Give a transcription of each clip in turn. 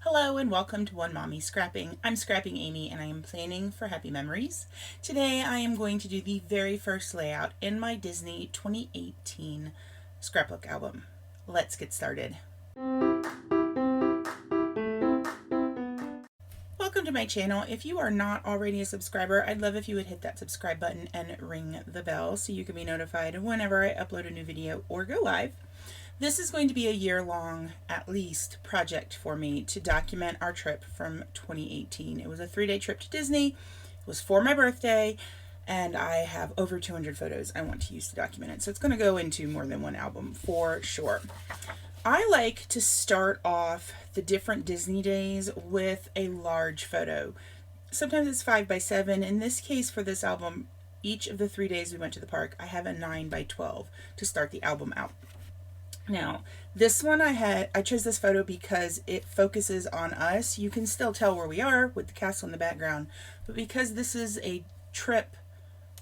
Hello and welcome to One Mommy Scrapping. I'm Scrapping Amy and I am planning for happy memories. Today I am going to do the very first layout in my Disney 2018 scrapbook album. Let's get started. Welcome to my channel. If you are not already a subscriber, I'd love if you would hit that subscribe button and ring the bell so you can be notified whenever I upload a new video or go live. This is going to be a year-long, at least, project for me to document our trip from 2018. It was a 3-day trip to Disney. It was for my birthday, and I have over 200 photos I want to use to document it. So it's going to go into more than one album for sure. I like to start off the different Disney days with a large photo. Sometimes it's 5x7. In this case, for this album, each of the 3 days we went to the park, I have a 9x12 to start the album out. Now, this one I chose this photo because it focuses on us. You can still tell where we are with the castle in the background, but because this is a trip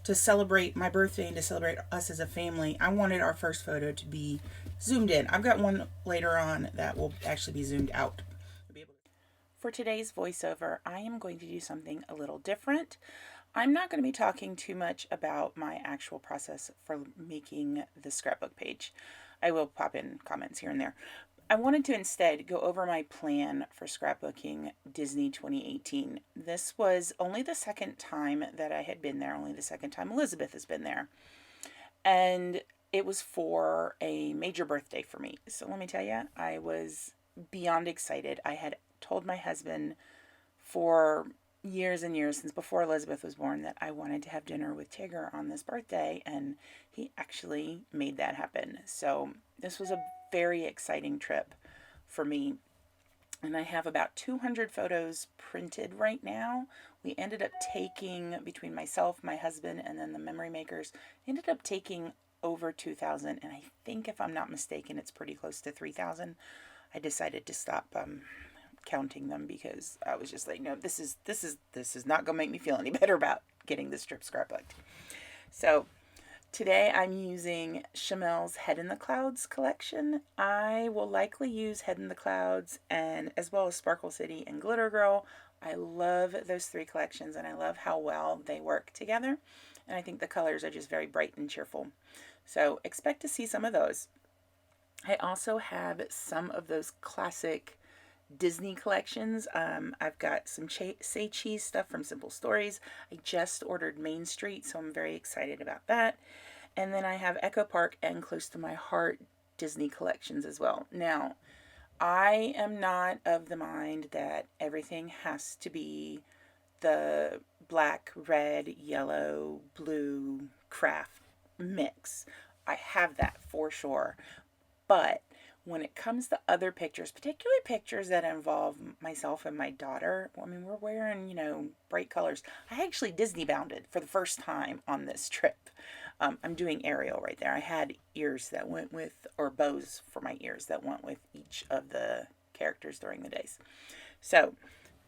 to celebrate my birthday and to celebrate us as a family, I wanted our first photo to be zoomed in. I've got one later on that will actually be zoomed out. For today's voiceover, I am going to do something a little different. I'm not going to be talking too much about my actual process for making the scrapbook page. I will pop in comments here and there. I wanted to instead go over my plan for scrapbooking Disney 2018. This was only the second time that I had been there, only the second time Elizabeth has been there. And it was for a major birthday for me. So let me tell you, I was beyond excited. I had told my husband for years and years, since before Elizabeth was born, that I wanted to have dinner with Tigger on this birthday, and he actually made that happen. So this was a very exciting trip for me, and I have about 200 photos printed right now. We ended up taking, between myself, my husband, and then the memory makers, ended up taking over 2,000, and I think, if I'm not mistaken, it's pretty close to 3,000. I decided to stop counting them because I was just like, no, this is not gonna make me feel any better about getting this trip scrapbooked. So today I'm using Chamel's Head in the Clouds collection. I will likely use Head in the Clouds and as well as Sparkle City and Glitter Girl. I love those three collections and I love how well they work together. And I think the colors are just very bright and cheerful. So expect to see some of those. I also have some of those classic Disney collections. I've got some Say Cheese stuff from Simple Stories. I just ordered Main Street, so I'm very excited about that. And then I have Echo Park and Close to My Heart Disney collections as well. Now, I am not of the mind that everything has to be the black, red, yellow, blue craft mix. I have that for sure. But when it comes to other pictures, particularly pictures that involve myself and my daughter, I mean, we're wearing, bright colors. I actually Disney bounded for the first time on this trip. I'm doing Ariel right there. I had ears that went with, or bows for my ears that went with each of the characters during the days. So,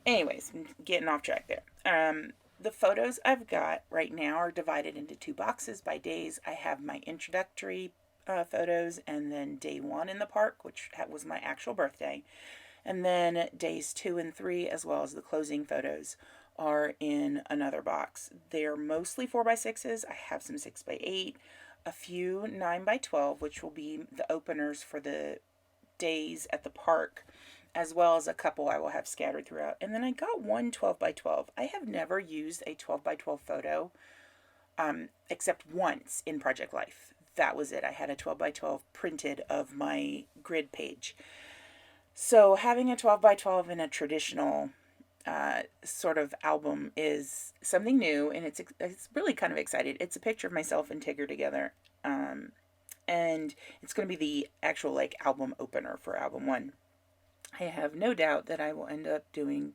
anyways, getting off track there. The photos I've got right now are divided into two boxes by days. I have my introductory photos, and then day 1 in the park, which was my actual birthday, and then days 2 and 3, as well as the closing photos, are in another box. They're mostly 4x6s. I have some 6x8, a few 9x12, which will be the openers for the days at the park, as well as a couple I will have scattered throughout. And then I got one 12x12. I have never used a 12x12 photo except once in Project Life. That was it. I had a 12x12 printed of my grid page. So having a 12x12 in a traditional sort of album is something new, and it's really kind of excited. It's a picture of myself and Tigger together, and it's going to be the actual album opener for album 1. I have no doubt that I will end up doing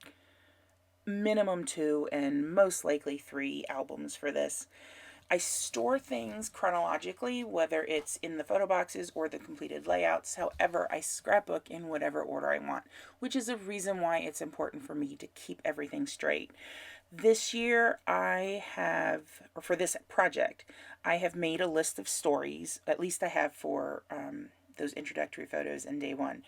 minimum 2 and most likely 3 albums for this. I store things chronologically, whether it's in the photo boxes or the completed layouts. However, I scrapbook in whatever order I want, which is a reason why it's important for me to keep everything straight. This year for this project, I have made a list of stories, at least I have for those introductory photos in day 1.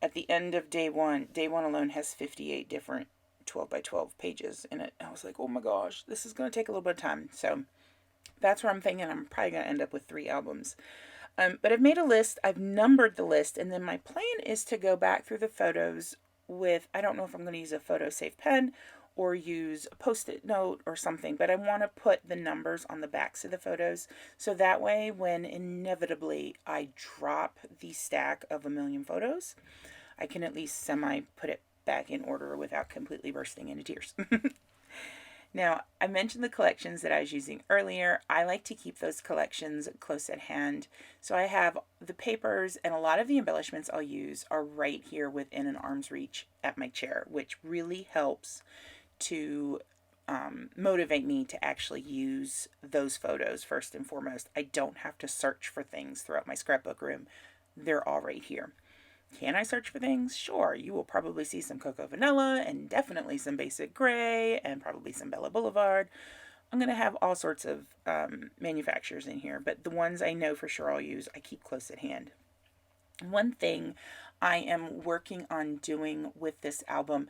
at the end of day one alone has 58 different 12 by 12 pages in it. I was like, oh my gosh, this is going to take a little bit of time. So that's where I'm thinking I'm probably going to end up with 3 albums. But I've made a list, I've numbered the list, and then my plan is to go back through the photos with, I don't know if I'm going to use a photo safe pen or use a post-it note or something, but I want to put the numbers on the backs of the photos, so that way when inevitably I drop the stack of a million photos, I can at least semi put it back in order without completely bursting into tears. Now, I mentioned the collections that I was using earlier. I like to keep those collections close at hand. So I have the papers, and a lot of the embellishments I'll use are right here within an arm's reach at my chair, which really helps to motivate me to actually use those photos first and foremost. I don't have to search for things throughout my scrapbook room. They're all right here. Can I search for things? Sure. You will probably see some Cocoa Vanilla and definitely some Basic Gray and probably some Bella Boulevard. I'm going to have all sorts of manufacturers in here, but the ones I know for sure I'll use, I keep close at hand. One thing I am working on doing with this album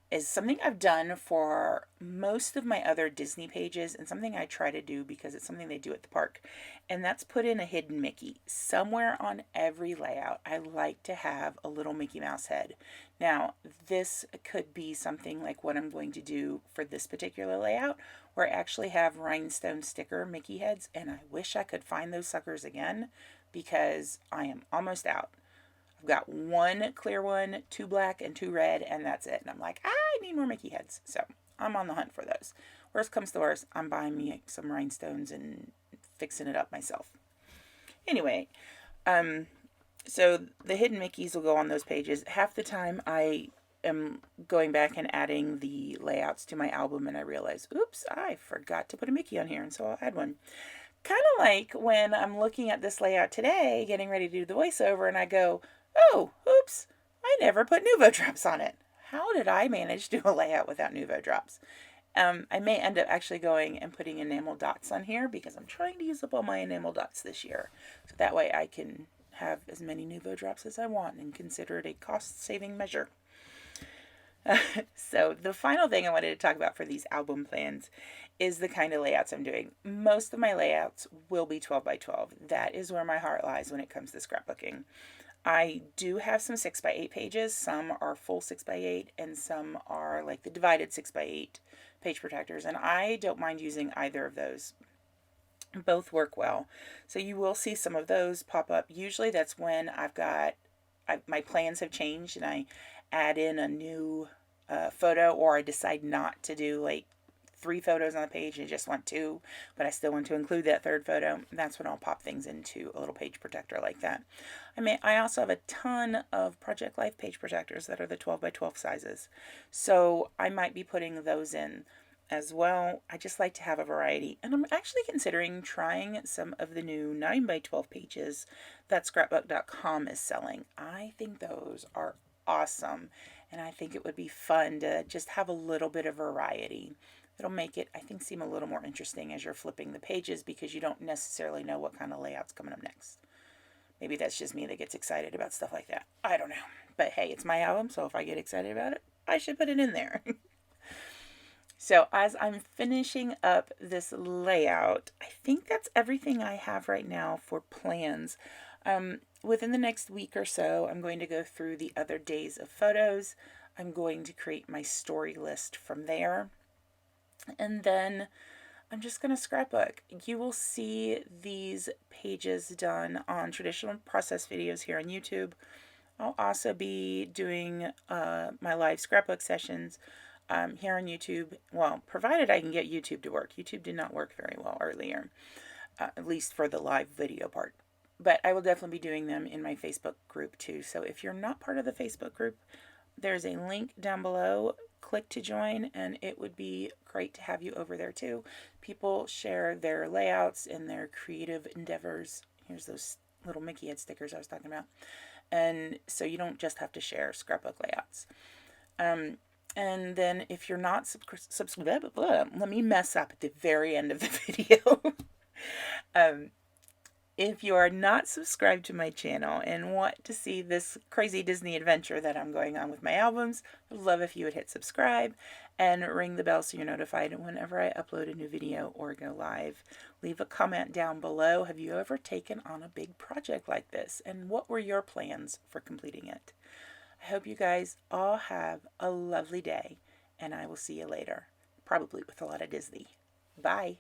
is something I've done for most of my other Disney pages, and something I try to do because it's something they do at the park, and that's put in a hidden Mickey. Somewhere on every layout, I like to have a little Mickey Mouse head. Now, this could be something like what I'm going to do for this particular layout, where I actually have rhinestone sticker Mickey heads, and I wish I could find those suckers again because I am almost out. I've got 1 clear one, 2 black, and 2 red, and that's it. And I'm like, I need more Mickey heads. So I'm on the hunt for those. Worst comes to worst, I'm buying me some rhinestones and fixing it up myself. Anyway, so the hidden Mickeys will go on those pages. Half the time I am going back and adding the layouts to my album, and I realize, oops, I forgot to put a Mickey on here, and so I'll add one. Kind of like when I'm looking at this layout today, getting ready to do the voiceover, and I go, oh, oops, I never put Nuvo drops on it. How did I manage to do a layout without Nuvo drops? I may end up actually going and putting enamel dots on here because I'm trying to use up all my enamel dots this year. So that way I can have as many Nuvo drops as I want and consider it a cost-saving measure. So the final thing I wanted to talk about for these album plans is the kind of layouts I'm doing. Most of my layouts will be 12 by 12. That is where my heart lies when it comes to scrapbooking. I do have some 6 by 8 pages. Some are full 6 by 8 and some are like the divided 6 by 8 page protectors, and I don't mind using either of those. Both work well. So you will see some of those pop up. Usually that's when my plans have changed and I add in a new photo, or I decide not to do like 3 photos on the page and just want 2, but I still want to include that 3rd photo. That's when I'll pop things into a little page protector like that. I also have a ton of Project Life page protectors that are the 12 by 12 sizes, so I might be putting those in as well. I just like to have a variety, and I'm actually considering trying some of the new 9 by 12 pages that Scrapbook.com is selling. I think those are awesome, and I think it would be fun to just have a little bit of variety. It'll make it, I think, seem a little more interesting as you're flipping the pages because you don't necessarily know what kind of layout's coming up next. Maybe that's just me that gets excited about stuff like that. I don't know. But hey, it's my album, so if I get excited about it, I should put it in there. So as I'm finishing up this layout, I think that's everything I have right now for plans. Within the next week or so, I'm going to go through the other days of photos. I'm going to create my story list from there. And then I'm just going to scrapbook. You will see these pages done on traditional process videos here on YouTube. I'll also be doing my live scrapbook sessions here on YouTube. Well, provided I can get YouTube to work. YouTube did not work very well earlier, at least for the live video part. But I will definitely be doing them in my Facebook group too. So if you're not part of the Facebook group, there's a link down below. Click to join, and it would be great to have you over there too. People share their layouts and their creative endeavors. Here's those little Mickey head stickers I was talking about. And so you don't just have to share scrapbook layouts. And then if you're not subscribed, let me mess up at the very end of the video. If you are not subscribed to my channel and want to see this crazy Disney adventure that I'm going on with my albums, I'd love if you would hit subscribe and ring the bell so you're notified whenever I upload a new video or go live. Leave a comment down below. Have you ever taken on a big project like this? And what were your plans for completing it? I hope you guys all have a lovely day, and I will see you later, probably with a lot of Disney. Bye.